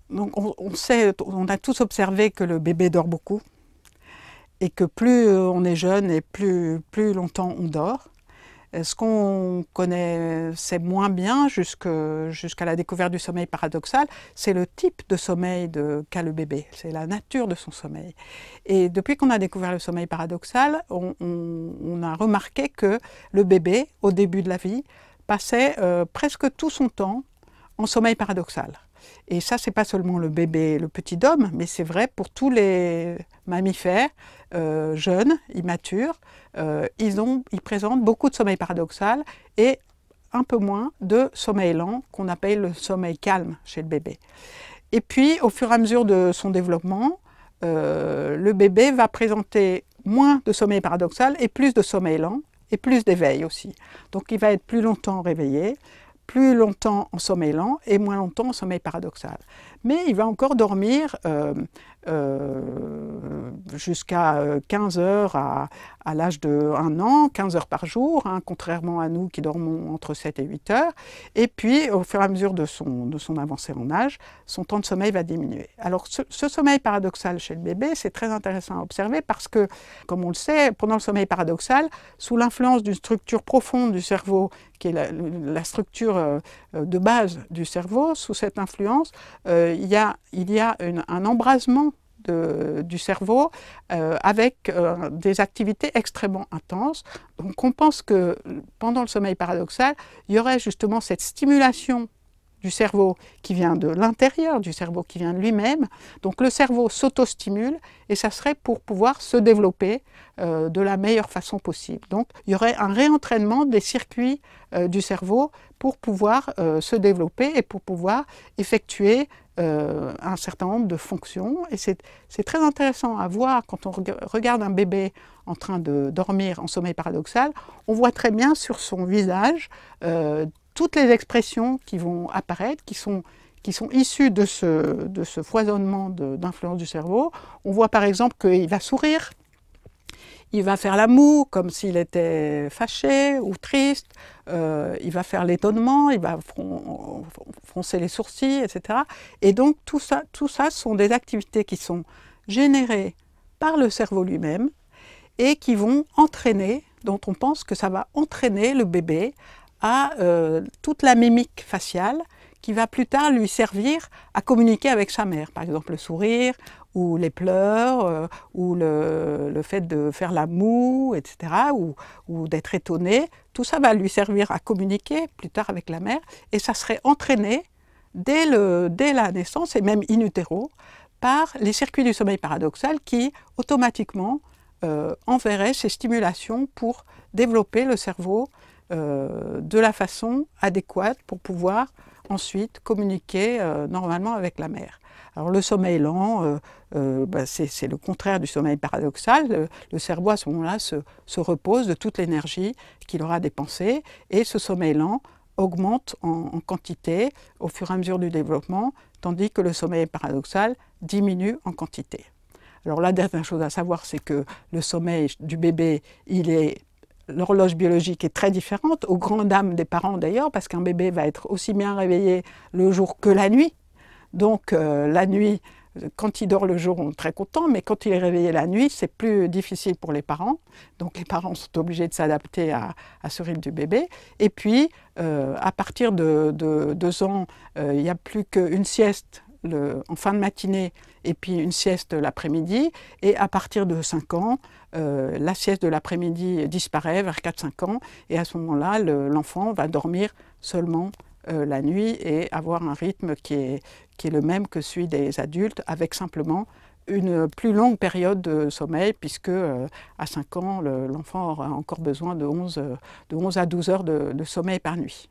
Donc on sait, on a tous observé que le bébé dort beaucoup et que plus on est jeune et plus longtemps on dort. Ce qu'on connaissait moins bien jusqu'à la découverte du sommeil paradoxal, c'est le type de sommeil qu'a le bébé, c'est la nature de son sommeil. Et depuis qu'on a découvert le sommeil paradoxal, on a remarqué que le bébé, au début de la vie, passait presque tout son temps en sommeil paradoxal. Et ça, c'est pas seulement le bébé, le petit homme, mais c'est vrai pour tous les mammifères jeunes, immatures. Ils présentent beaucoup de sommeil paradoxal et un peu moins de sommeil lent, qu'on appelle le sommeil calme chez le bébé. Et puis, au fur et à mesure de son développement, le bébé va présenter moins de sommeil paradoxal et plus de sommeil lent et plus d'éveil aussi. Donc, il va être plus longtemps réveillé, plus longtemps en sommeil lent et moins longtemps en sommeil paradoxal. Mais il va encore dormir jusqu'à 15 heures à l'âge de 1 an, 15 heures par jour, hein, contrairement à nous qui dormons entre 7 et 8 heures. Et puis, au fur et à mesure de son avancée en âge, son temps de sommeil va diminuer. Alors, ce sommeil paradoxal chez le bébé, c'est très intéressant à observer parce que, comme on le sait, pendant le sommeil paradoxal, sous l'influence d'une structure profonde du cerveau, qui est la structure de base du cerveau, sous cette influence, il y a un embrasement du cerveau avec des activités extrêmement intenses. Donc on pense que pendant le sommeil paradoxal, il y aurait justement cette stimulation du cerveau qui vient de l'intérieur, du cerveau qui vient de lui-même. Donc le cerveau s'auto-stimule et ça serait pour pouvoir se développer de la meilleure façon possible. Donc il y aurait un réentraînement des circuits du cerveau pour pouvoir se développer et pour pouvoir effectuer un certain nombre de fonctions. Et c'est très intéressant à voir quand on regarde un bébé en train de dormir en sommeil paradoxal. On voit très bien sur son visage toutes les expressions qui vont apparaître, qui sont issues de ce foisonnement d'influence du cerveau. On voit par exemple qu'il va sourire, il va faire la moue comme s'il était fâché ou triste, il va faire l'étonnement, il va froncer les sourcils, etc. Et donc tout ça sont des activités qui sont générées par le cerveau lui-même et qui vont entraîner, dont on pense que ça va entraîner le bébé à toute la mimique faciale qui va plus tard lui servir à communiquer avec sa mère. Par exemple le sourire, ou les pleurs, ou le fait de faire la moue, etc., ou d'être étonné. Tout ça va lui servir à communiquer plus tard avec la mère, et ça serait entraîné dès la naissance, et même in utero, par les circuits du sommeil paradoxal qui, automatiquement, enverraient ces stimulations pour développer le cerveau de la façon adéquate pour pouvoir ensuite communiquer normalement avec la mère. Alors le sommeil lent, c'est le contraire du sommeil paradoxal. Le cerveau à ce moment-là se repose de toute l'énergie qu'il aura dépensée et ce sommeil lent augmente en quantité au fur et à mesure du développement, tandis que le sommeil paradoxal diminue en quantité. Alors la dernière chose à savoir, c'est que le sommeil du bébé, l'horloge biologique est très différente, aux grandes dames des parents d'ailleurs, parce qu'un bébé va être aussi bien réveillé le jour que la nuit. Donc la nuit, quand il dort le jour, on est très content, mais quand il est réveillé la nuit, c'est plus difficile pour les parents. Donc les parents sont obligés de s'adapter à ce rythme du bébé. Et puis, à partir de 2 ans, il n'y a plus qu'une sieste en fin de matinée et puis une sieste l'après-midi. Et à partir de 5 ans, la sieste de l'après-midi disparaît vers 4-5 ans. Et à ce moment-là, l'enfant va dormir seulement la nuit et avoir un rythme qui est le même que celui des adultes, avec simplement une plus longue période de sommeil, puisque à 5 ans, l'enfant aura encore besoin de 11 à 12 heures de sommeil par nuit.